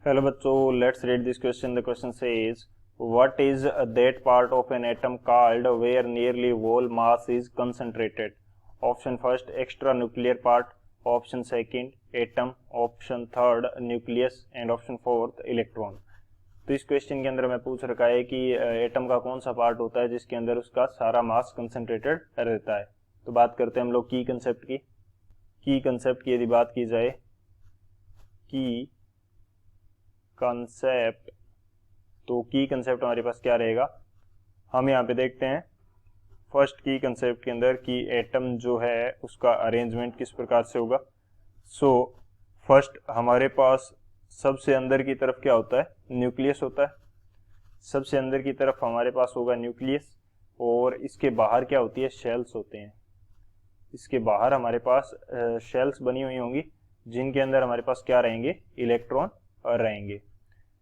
Hello बच्चों, let's read this question. The question says, what is that part of an atom called where nearly whole mass is concentrated? Option first, extra nuclear part. Option second, atom. Option third, nucleus. And option fourth, electron. तो इस question के अंदर मैं पूछ रखा है कि atom का कौन सा पार्ट होता है जिसके अंदर उसका सारा मास कंसंट्रेटेड रहता है। तो बात करते हैं हम लोग की कंसेप्ट की। की कंसेप्ट की यदि बात की जाए, की कंसेप्ट, तो की कंसेप्ट हमारे पास क्या रहेगा, हम यहाँ पे देखते हैं। फर्स्ट की कंसेप्ट के अंदर कि एटम जो है उसका अरेंजमेंट किस प्रकार से होगा। सो फर्स्ट हमारे पास सबसे अंदर की तरफ क्या होता है, न्यूक्लियस होता है। सबसे अंदर की तरफ हमारे पास होगा न्यूक्लियस, और इसके बाहर क्या होती है, शेल्स होते हैं। इसके बाहर हमारे पास शेल्स बनी हुई होंगी जिनके अंदर हमारे पास क्या रहेंगे, इलेक्ट्रॉन रहेंगे।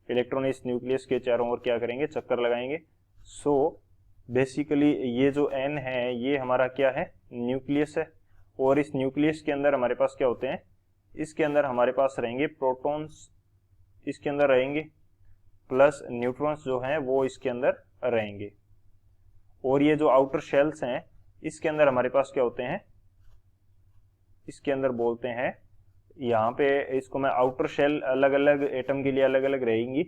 इलेक्ट्रॉन इस न्यूक्लियस के चारों ओर क्या करेंगे, चक्कर लगाएंगे। सो बेसिकली ये जो एन है ये हमारा क्या है, न्यूक्लियस है। और इस न्यूक्लियस के अंदर हमारे पास क्या होते हैं, इसके अंदर हमारे पास रहेंगे प्रोटॉन्स, इसके अंदर रहेंगे, प्लस न्यूट्रॉन्स जो हैं वो इसके अंदर रहेंगे। और ये जो आउटर शेल्स हैं इसके अंदर हमारे पास क्या होते हैं, इसके अंदर बोलते हैं, यहाँ पे इसको मैं आउटर शेल अलग अलग एटम के लिए अलग अलग रहेंगी,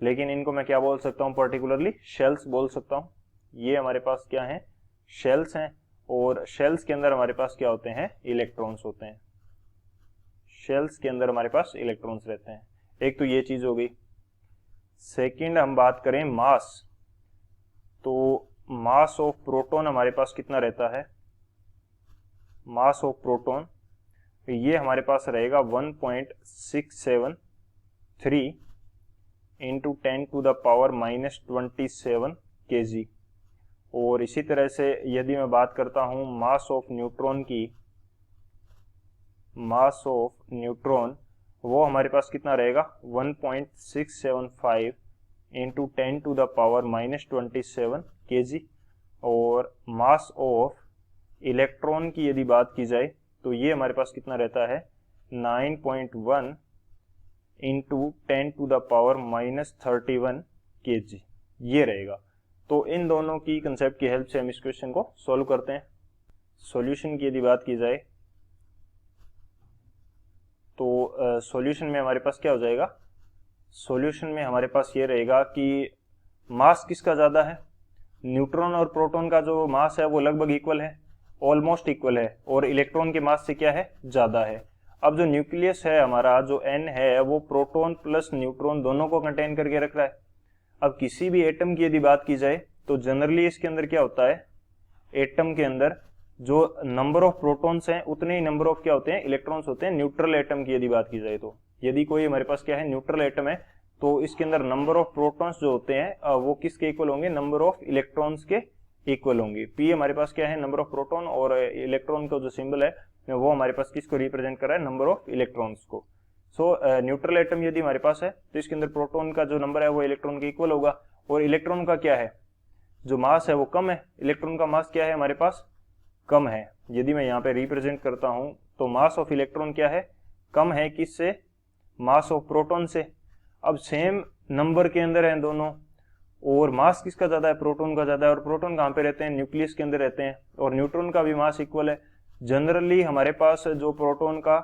लेकिन इनको मैं क्या बोल सकता हूँ, पर्टिकुलरली शेल्स बोल सकता हूँ। ये हमारे पास क्या है, शेल्स हैं। और शेल्स के अंदर हमारे पास क्या होते हैं, इलेक्ट्रॉन्स होते हैं। शेल्स के अंदर हमारे पास इलेक्ट्रॉन्स रहते हैं। एक तो ये चीज हो गई। सेकंड हम बात करें मास, तो मास ऑफ प्रोटॉन हमारे पास कितना रहता है, मास ऑफ प्रोटॉन ये हमारे पास रहेगा 1.673 into 10 to the power -27 kg। और इसी तरह से यदि मैं बात करता हूं मास ऑफ न्यूट्रॉन की, मास ऑफ न्यूट्रॉन वो हमारे पास कितना रहेगा, 1.675 into 10 to the power -27 kg। और मास ऑफ इलेक्ट्रॉन की यदि बात की जाए तो ये हमारे पास कितना रहता है, 9.1 into 10 to the power -31 kg ये रहेगा। तो इन दोनों की कंसेप्ट की हेल्प से हम इस क्वेश्चन को सॉल्व करते हैं। सॉल्यूशन की यदि बात की जाए तो सॉल्यूशन में हमारे पास क्या हो जाएगा, सॉल्यूशन में हमारे पास ये रहेगा कि मास किसका ज़्यादा है, न्यूट्रॉन और प्रोटॉन का जो मास है वो लगभग इक्वल है, ऑलमोस्ट इक्वल है, और इलेक्ट्रॉन के मास से क्या है, ज़्यादा है। अब जो न्यूक्लियस है हमारा, जो एन है, वो प्रोटॉन प्लस न्यूट्रॉन दोनों को कंटेन करके रख रहा है। अब किसी भी एटम की यदि बात की जाए तो जनरली इसके अंदर क्या होता है, एटम के अंदर जो नंबर ऑफ प्रोटॉन्स हैं उतने ही नंबर ऑफ क्या होते हैं, इलेक्ट्रॉन्स होते हैं। न्यूट्रल एटम की यदि बात की जाए तो यदि कोई हमारे पास क्या है, न्यूट्रल एटम है, तो इसके अंदर नंबर ऑफ प्रोटॉन्स जो होते हैं वो किसके इक्वल होंगे, नंबर ऑफ इलेक्ट्रॉन्स के इक्वल होंगे। पी हमारे पास क्या है, नंबर ऑफ प्रोटॉन, और इलेक्ट्रॉन का जो सिंबल है वो हमारे पास किसको रिप्रेजेंट कर रहा है, नंबर ऑफ इलेक्ट्रॉन्स को। सो न्यूट्रल एटम यदि हमारे पास है तो इसके अंदर प्रोटॉन का जो नंबर है वो इलेक्ट्रॉन के इक्वल होगा, और इलेक्ट्रॉन का क्या है, जो मास है वो कम है। इलेक्ट्रॉन का मास क्या है हमारे पास, कम है। यदि मैं यहाँ पे रिप्रेजेंट करता हूं तो मास ऑफ इलेक्ट्रॉन क्या है, कम है, किससे, मास ऑफ प्रोटॉन से। अब सेम नंबर के अंदर है दोनों, और मास किसका ज्यादा है, प्रोटॉन का ज्यादा है। और प्रोटॉन कहाँ पे रहते हैं, न्यूक्लियस के अंदर रहते हैं, और न्यूट्रॉन का भी मास इक्वल है। जनरली हमारे पास जो प्रोटॉन का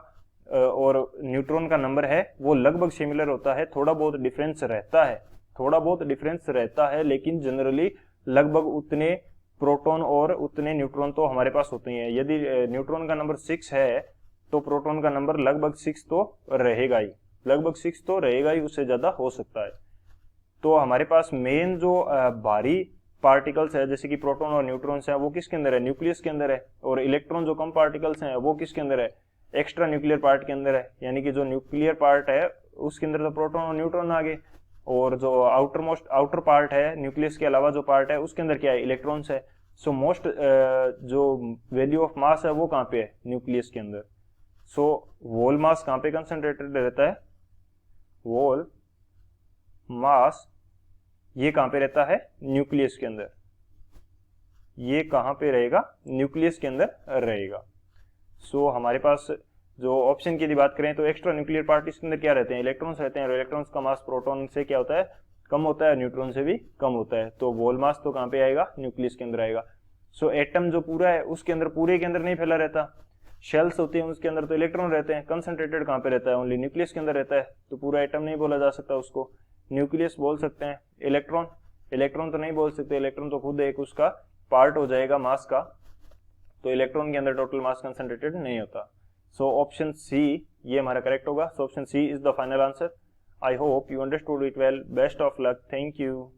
और न्यूट्रॉन का नंबर है वो लगभग सिमिलर होता है, थोड़ा बहुत डिफरेंस रहता है, थोड़ा बहुत डिफरेंस रहता है, लेकिन जनरली लगभग उतने प्रोटॉन और उतने न्यूट्रॉन तो हमारे पास होते हैं। यदि न्यूट्रॉन का नंबर 6 है तो प्रोटॉन का नंबर लगभग 6 तो रहेगा ही, लगभग 6 तो रहेगा ही, उससे ज्यादा हो सकता है। तो हमारे पास मेन जो भारी पार्टिकल्स है जैसे कि प्रोटॉन और न्यूट्रॉन्स हैं वो किसके अंदर है, न्यूक्लियस के अंदर है। और इलेक्ट्रॉन जो कम पार्टिकल्स हैं वो किसके अंदर है, एक्स्ट्रा न्यूक्लियर पार्ट के अंदर है। यानी कि जो न्यूक्लियर पार्ट है उसके अंदर तो प्रोटॉन और न्यूट्रॉन आ गए, और जो आउटर पार्ट है न्यूक्लियस के अलावा जो पार्ट है उसके अंदर क्या है, इलेक्ट्रॉन्स है। सो मोस्ट जो वैल्यू ऑफ मास है वो कहाँ पे है, न्यूक्लियस के अंदर। सो वोल मास कहाँ पे कंसंट्रेटेड रहता है, वोल मास ये कहां पे रहता है, न्यूक्लियस के अंदर। ये कहां पे रहेगा, न्यूक्लियस के अंदर रहेगा। सो हमारे पास जो ऑप्शन की यदि बात करें तो एक्स्ट्रा न्यूक्लियर पार्ट इसके अंदर क्या रहते हैं, इलेक्ट्रॉन्स रहते हैं, और इलेक्ट्रॉन्स का मास प्रोटॉन से क्या होता है, कम होता है, न्यूट्रॉन से भी कम होता है। तो वोल मास तो कहाँ पे आएगा, न्यूक्लियस के अंदर आएगा। सो एटम जो पूरा है उसके अंदर, पूरे के अंदर नहीं फैला रहता, शेल्स होती हैं उसके अंदर तो इलेक्ट्रॉन रहते हैं, कंसंट्रेटेड कहाँ पे रहता है, ओनली न्यूक्लियस के अंदर रहता है। तो पूरा एटम नहीं बोला जा सकता उसको, न्यूक्लियस बोल सकते हैं। इलेक्ट्रॉन, इलेक्ट्रॉन तो नहीं बोल सकते, इलेक्ट्रॉन तो खुद एक उसका पार्ट हो जाएगा मास का, तो इलेक्ट्रॉन के अंदर टोटल मास कंसंट्रेटेड नहीं होता। सो ऑप्शन सी ये हमारा करेक्ट होगा। So option C is the final answer. I hope you understood it well. Best of luck. Thank you.